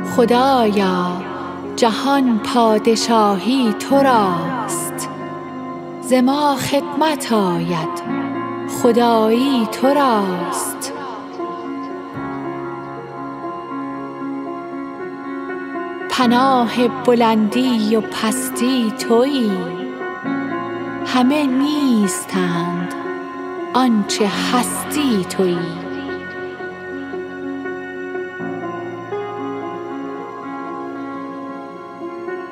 خدایا جهان پادشاهی تو راست، ز ما خدمت آید خدایی تو راست. پناه بلندی و پستی تویی، همه نیستند آنچه هستی تویی.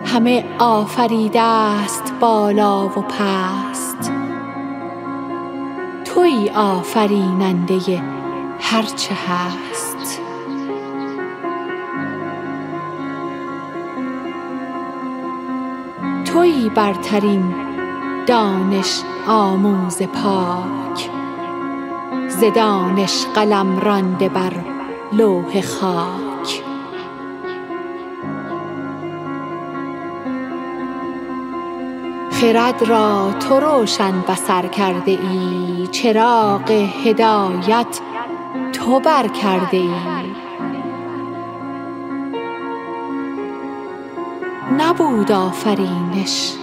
همه آفریده است بالا و پست، تویی آفریننده هرچه هست. تویی برترین دانش آموز پاک، ز دانش قلم رانده بر لوح خاک. خرد را تو روشن بصر کرده ای، چراغ هدایت تو بر کرده ای. نبود آفرینش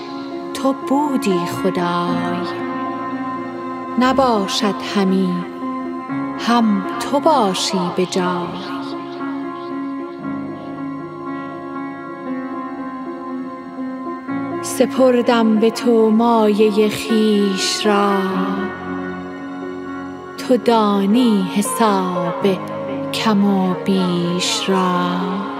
تو بودی خدای، نباشد همی هم تو باشی به جای. سپردم به تو مایه خویش را، تو دانی حساب کم و بیش را.